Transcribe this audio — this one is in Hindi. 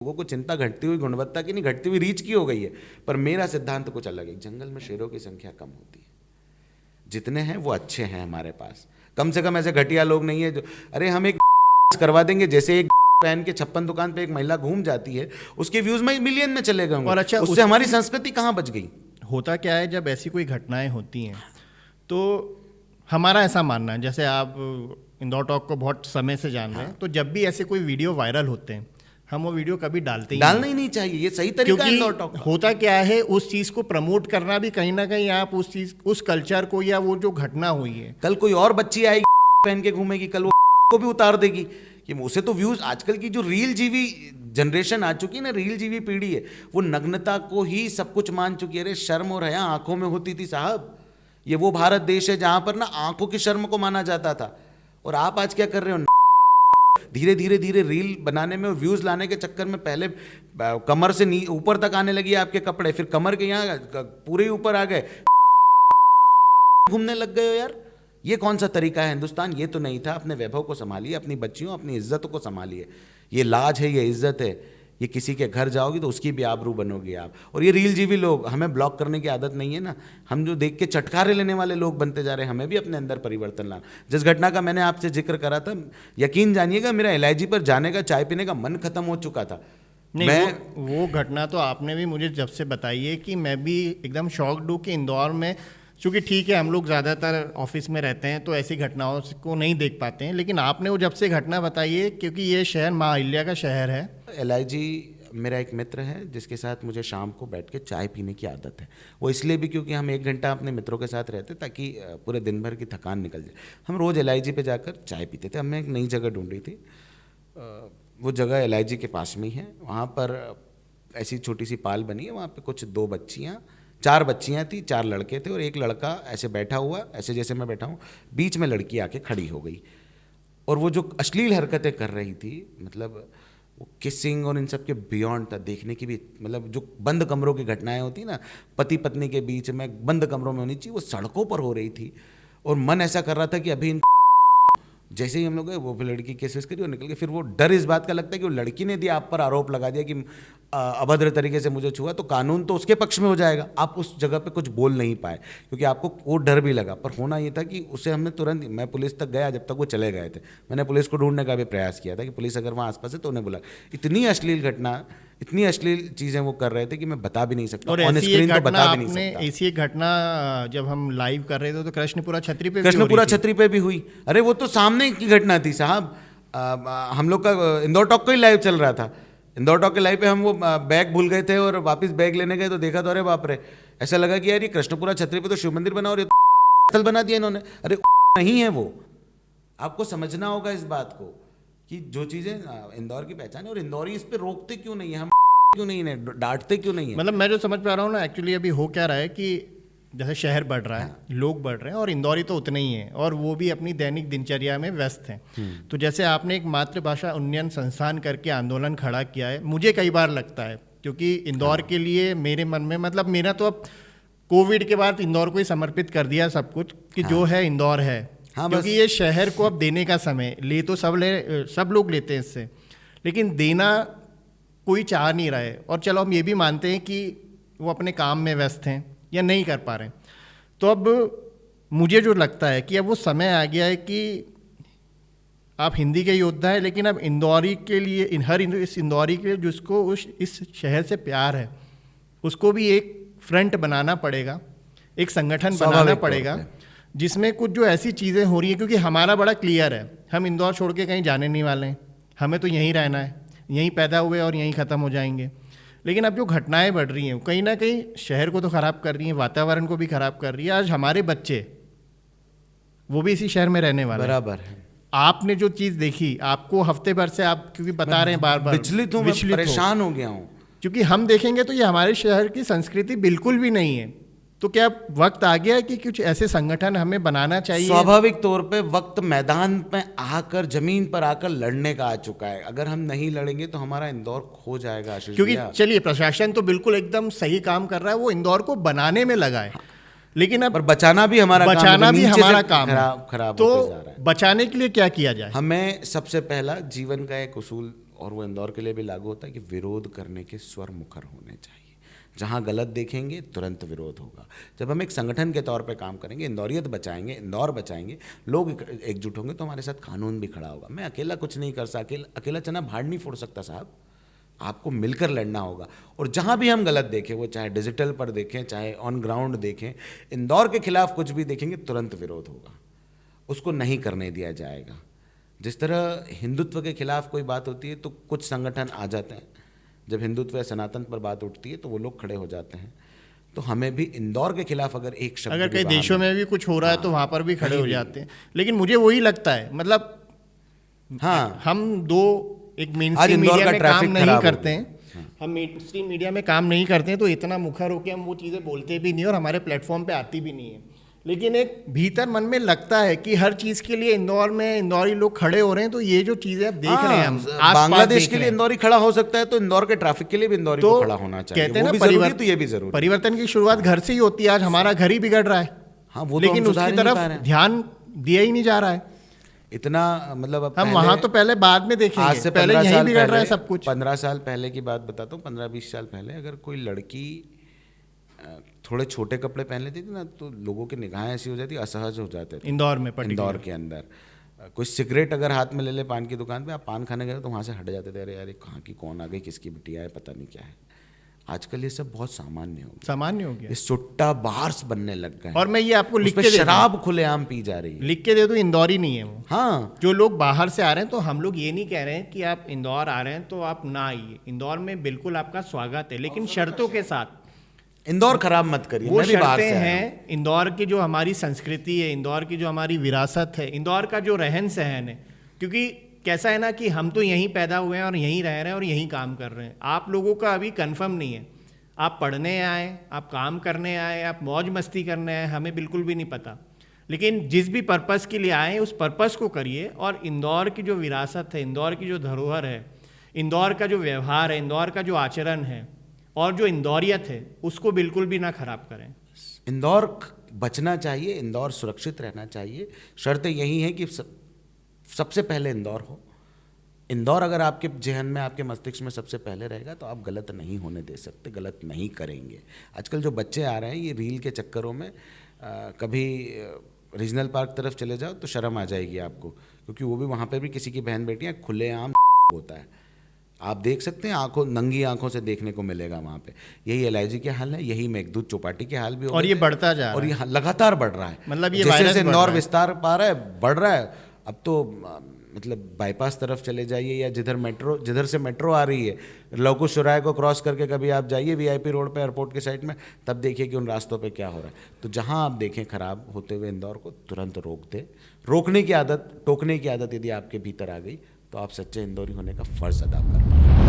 लोगों को चिंता घटती हुई गुणवत्ता की नहीं, घटती हुई रीच की हो गई है। पर मेरा सिद्धांत कुछ अलग है। जंगल में शेरों की संख्या कम होती है, जितने हैं वो अच्छे हैं हमारे पास। कम से कम ऐसे घटिया लोग नहीं है जो, अरे हम एक करवा देंगे, जैसे एक पहन के 56 दुकान पे एक महिला घूम जाती है, उसके व्यूज में मिलियन में चले गए और अच्छा, उससे हमारी संस्कृति कहाँ बच गई। होता क्या है, जब ऐसी कोई घटनाएं होती हैं तो हमारा ऐसा मानना है, जैसे आप इंदौर टॉक को बहुत समय से जान रहे हैं, तो जब भी ऐसे कोई वीडियो वायरल होते हैं हम वो वीडियो कभी डालना ही नहीं चाहिए। ये सही तरीका है इंदौर टॉक। होता क्या है, उस चीज को प्रमोट करना भी कहीं ना कहीं आप उस चीज, उस कल्चर को, या वो जो घटना हुई है, कल कोई और बच्ची आएगी पहन के घूमेगी, कल वो को भी उतार देगी कि उसे तो व्यूज। आजकल की जो रील जीवी जनरेशन आ चुकी है ना, रील जीवी पीढ़ी है, वो नग्नता को ही सब कुछ मान चुकी है। अरे शर्म और हया आंखों में होती थी साहब। ये वो भारत देश है जहां पर ना आंखों की शर्म को माना जाता था। और आप आज क्या कर रहे हो, धीरे धीरे धीरे रील बनाने में, व्यूज लाने के चक्कर में पहले कमर से ऊपर तक आने लगी आपके कपड़े, फिर कमर के यहाँ पूरे ऊपर आ गए, घूमने लग गए हो यार। ये कौन सा तरीका है हिंदुस्तान? ये तो नहीं था। अपने वैभव को संभालिए, अपनी बच्चियों, अपनी इज्जत को संभालिए। ये लाज है, ये इज्जत है। ये किसी के घर जाओगी तो उसकी भी आबरू बनोगी आप। और ये रील जीवी लोग, हमें ब्लॉक करने की आदत नहीं है ना। हम जो देख के चटकारे लेने वाले लोग बनते जा रहे हैं, हमें भी अपने अंदर परिवर्तन लाना। जिस घटना का मैंने आपसे जिक्र करा था, यकीन जानिएगा मेरा एलआईजी पर जाने का, चाय पीने का मन खत्म हो चुका था। वो घटना तो आपने भी मुझे जब से बताई है कि मैं भी एकदम शॉक्ड हूँ कि इंदौर में, चूँकि ठीक है हम लोग ज़्यादातर ऑफिस में रहते हैं तो ऐसी घटनाओं को नहीं देख पाते हैं, लेकिन आपने वो जब से घटना बताई है, क्योंकि ये शहर माँ अहिल्या का शहर है। एलआईजी मेरा एक मित्र है जिसके साथ मुझे शाम को बैठ के चाय पीने की आदत है। वो इसलिए भी क्योंकि हम 1 घंटा अपने मित्रों के साथ रहते ताकि पूरे दिन भर की थकान निकल जाए। हम रोज़ एलआईजी पे जाकर चाय पीते थे। हमने एक नई जगह ढूंढी थी, वो जगह एलआईजी के पास में ही है। वहाँ पर ऐसी छोटी सी पाल बनी है, वहाँ पर कुछ 4 बच्चियाँ थी, 4 लड़के थे और एक लड़का ऐसे बैठा हुआ, ऐसे जैसे मैं बैठा हूँ, बीच में लड़की आके खड़ी हो गई। और वो जो अश्लील हरकतें कर रही थी, मतलब वो किसिंग और इन सब के बियॉन्ड था। देखने की भी, मतलब जो बंद कमरों की घटनाएं होती ना, पति पत्नी के बीच में बंद कमरों में होनी चाहिए, वो सड़कों पर हो रही थी। और मन ऐसा कर रहा था कि अभी जैसे ही हम लोग गए, वो लड़की केसेस करी और निकल गए। फिर वो डर इस बात का लगता है कि वो लड़की ने दिया, आप पर आरोप लगा दिया कि अभद्र तरीके से मुझे छुआ, तो कानून तो उसके पक्ष में हो जाएगा। आप उस जगह पे कुछ बोल नहीं पाए क्योंकि आपको वो डर भी लगा। पर होना ये था कि उसे हमने तुरंत, मैं पुलिस तक गया जब तक वो चले गए थे। मैंने पुलिस को ढूंढने का भी प्रयास किया था कि पुलिस अगर वहाँ आसपास है तो उन्हें बुला। इतनी अश्लील घटना, इतनी अश्लील चीज़ें वो कर रहे थे कि मैं बता भी नहीं सकता, और ऑन स्क्रीन तो बता भी नहीं सकता। ऐसी एक घटना जब हम लाइव कर रहे थे तो कृष्णपुरा छतरी पे भी हुई। अरे वो तो सामने की घटना थी साहब। हम लोग का इंदौर टॉक का ही लाइव चल रहा था। इंदौर टॉक के लाइव पे हम वो बैग भूल गए थे और वापस बैग लेने गए तो देखा तो अरे बाप रे, ऐसा लगा कि यार ये कृष्णपुरा छतरी पे तो शिव मंदिर बना और ये स्थल बना दिया इन्होंने। अरे नहीं है वो। आपको समझना होगा इस बात को कि जो चीज़ें इंदौर की पहचान है, और इंदौरी इस पे रोकते क्यों नहीं है, हम क्यों नहीं है, डांटते क्यों नहीं है। मतलब मैं जो समझ पा रहा हूँ ना, एक्चुअली अभी हो क्या रहा है कि जैसे शहर बढ़ रहा है, लोग बढ़ रहे हैं, और इंदौरी तो उतने ही हैं, और वो भी अपनी दैनिक दिनचर्या में व्यस्त हैं। तो जैसे आपने एक मातृभाषा उन्नयन संस्थान करके आंदोलन खड़ा किया है, मुझे कई बार लगता है, क्योंकि इंदौर के लिए मेरे मन में, मतलब मेरा तो अब कोविड के बाद इंदौर को ही समर्पित कर दिया सब कुछ कि जो है इंदौर है। क्योंकि ये शहर को अब देने का समय, तो सब लोग लेते हैं इससे, लेकिन देना कोई चाह नहीं रहा है। और चलो हम ये भी मानते हैं कि वो अपने काम में व्यस्त हैं या नहीं कर पा रहे हैं। तो अब मुझे जो लगता है कि अब वो समय आ गया है कि आप हिंदी के योद्धा है, लेकिन अब इंदौरी के लिए, इस इंदौरी के लिए जिसको इस शहर से प्यार है, उसको भी एक फ्रंट बनाना पड़ेगा, एक संगठन बनाना पड़ेगा जिसमें कुछ जो ऐसी चीज़ें हो रही हैं, क्योंकि हमारा बड़ा क्लियर है, हम इंदौर छोड़ के कहीं जाने नहीं वाले हैं, हमें तो यहीं रहना है, यहीं पैदा हुए और यहीं ख़त्म हो जाएंगे। लेकिन अब जो घटनाएं बढ़ रही हैं कहीं ना कहीं शहर को तो ख़राब कर रही हैं, वातावरण को भी ख़राब कर रही है। आज हमारे बच्चे, वो भी इसी शहर में रहने वाले बराबर है। आपने जो चीज़ देखी, आपको हफ्ते भर से आप क्योंकि बता रहे हैं बार बार, विचलित हूँ, परेशान हो गया हूँ, क्योंकि हम देखेंगे तो ये हमारे शहर की संस्कृति बिल्कुल भी नहीं है। तो क्या वक्त आ गया है कि कुछ ऐसे संगठन हमें बनाना चाहिए? स्वाभाविक तौर पे वक्त मैदान में आकर, जमीन पर आकर लड़ने का आ चुका है। अगर हम नहीं लड़ेंगे तो हमारा इंदौर खो जाएगा। क्योंकि चलिए, प्रशासन तो बिल्कुल एकदम सही काम कर रहा है, वो इंदौर को बनाने में लगा है, लेकिन अब बचाना भी हमारा काम खराब तो बचाने के लिए क्या किया जाए? हमें सबसे पहला जीवन का एक उसूल और वो इंदौर के लिए भी लागू होता है कि विरोध करने के स्वर मुखर होने चाहिए। जहाँ गलत देखेंगे तुरंत विरोध होगा। जब हम एक संगठन के तौर पे काम करेंगे, इंदौरियत बचाएंगे, इंदौर बचाएंगे, लोग एकजुट होंगे तो हमारे साथ कानून भी खड़ा होगा। मैं अकेला कुछ नहीं कर सकता, अकेला चना भाड़ नहीं फोड़ सकता साहब, आपको मिलकर लड़ना होगा। और जहाँ भी हम गलत देखें, वो चाहे डिजिटल पर देखें, चाहे ऑन ग्राउंड देखें, इंदौर के खिलाफ कुछ भी देखेंगे तुरंत विरोध होगा, उसको नहीं करने दिया जाएगा। जिस तरह हिंदुत्व के खिलाफ कोई बात होती है तो कुछ संगठन आ जाते हैं, जब हिंदुत्व या सनातन पर बात उठती है तो वो लोग खड़े हो जाते हैं। तो हमें भी इंदौर के खिलाफ अगर एक शब्द, अगर कई देशों में भी कुछ हो रहा है तो वहाँ पर भी खड़े हो जाते हैं। लेकिन मुझे वही लगता है, मतलब हाँ, हम दो एक मेन आज स्ट्रीम इंदौर मीडिया का में ट्रैफिक काम नहीं खराब हो करते गया। हैं, हम मेन स्ट्रीम मीडिया में काम नहीं करते हैं तो इतना मुखर होकर हम वो चीज़ें बोलते भी नहीं और हमारे प्लेटफॉर्म पे आती भी नहीं है। लेकिन एक भीतर मन में लगता है कि हर चीज़ के लिए इंदौर में इंदौरी लोग खड़े हो रहे हैं। तो ये जो चीज़ें आप देख रहे हैं, हम आसपास बांग्लादेश देख के रहे लिए हैं, इंदौरी खड़ा हो सकता है, तो इंदौर के ट्रैफिक के लिए भी इंदौरी को खड़ा होना चाहिए। कहते हैं वो ना भी जरूरी है, तो ये भी जरूरी है। परिवर्तन की शुरुआत घर से ही होती है। आज हमारा घर ही बिगड़ रहा है, हाँ, वो तो लेकिन हम सुधार उसकी ही नहीं तरफ पा रहे हैं। ध्यान दिया ही नहीं जा रहा है। इतना मतलब अब हम वहां तो पहले बाद में देखेंगे, आज से पहले 15 यही साल बिगड़ रहा है पहले, सब कुछ। 15 साल पहले की बात बताता हूँ, 15-20 साल पहले अगर कोई लड़की थोड़े छोटे कपड़े पहन लेती थी ना, तो लोगों की निगाहें ऐसी हो जाती, असहज हो जाते थे। इंदौर में इंदौर के अंदर कोई सिगरेट अगर हाथ में ले ले पान की दुकान पे, आप पान खाने गए तो वहाँ से हट जाते थे, अरे यार ये कहाँ की कौन आ गई, किसकी बिटिया है, पता नहीं क्या है। आजकल ये सब बहुत सामान्य हो गया, सामान्य हो गया, ये सुट्टा बार्स बनने लग गए। और मैं ये आपको लिख उसपे के दे दूं, शराब खुलेआम पी जा रही है। लिख के दे दूं, इंदौरी नहीं है वो। हाँ, जो लोग बाहर से आ रहे हैं, तो हम लोग ये नहीं कह रहे हैं कि आप इंदौर आ रहे हैं तो आप ना आइए। इंदौर में बिल्कुल आपका स्वागत है, लेकिन शर्तों के साथ। इंदौर खराब मत करिए। वो मैं भी बाहर शर्तें से आया हूँ। हैं, इंदौर की जो हमारी संस्कृति है, इंदौर की जो हमारी विरासत है, इंदौर का जो रहन सहन है। क्योंकि कैसा है ना कि हम तो यहीं पैदा हुए हैं और यहीं रह रहे हैं और यहीं काम कर रहे हैं। आप लोगों का अभी कंफर्म नहीं है, आप पढ़ने आए, आप काम करने आए, आप मौज मस्ती करने आए, हमें बिल्कुल भी नहीं पता। लेकिन जिस भी पर्पस के लिए आए, उस पर्पस को करिए। और इंदौर की जो विरासत है, इंदौर की जो धरोहर है, इंदौर का जो व्यवहार है, इंदौर का जो आचरण है और जो इंदौरियत है, उसको बिल्कुल भी ना खराब करें। इंदौर बचना चाहिए, इंदौर सुरक्षित रहना चाहिए। शर्त यही है कि सबसे पहले इंदौर हो। इंदौर अगर आपके जहन में, आपके मस्तिष्क में सबसे पहले रहेगा तो आप गलत नहीं होने दे सकते, गलत नहीं करेंगे। आजकल जो बच्चे आ रहे हैं ये रील के चक्करों में, कभी रीजनल पार्क तरफ चले जाओ तो शर्म आ जाएगी आपको, क्योंकि वो भी वहाँ पे भी किसी की बहन बेटियाँ खुलेआम होता है। आप देख सकते हैं, नंगी आंखों से देखने को मिलेगा वहाँ पे। यही LIG के हाल है, यही मेघदूत चौपाटी के हाल भी हो और गए ये थे। बढ़ता जा रहा और है, ये लगातार बढ़ रहा है। मतलब ये जैसे वायरस जैसे बढ़ इंदौर रहा है। विस्तार पा रहा है, बढ़ रहा है। अब तो मतलब बाईपास तरफ चले जाइए, या जिधर से मेट्रो आ रही है, लवकुश चौराहे को क्रॉस करके कभी आप जाइए VIP रोड पे, एयरपोर्ट के साइड में, तब देखिए कि उन रास्तों पे क्या हो रहा है। तो जहां आप देखें खराब होते हुए इंदौर को, तुरंत रोक दे। रोकने की आदत, टोकने की आदत यदि आपके भीतर आ गई तो आप सच्चे इंदौरी होने का फर्ज अदा कर पाएंगे।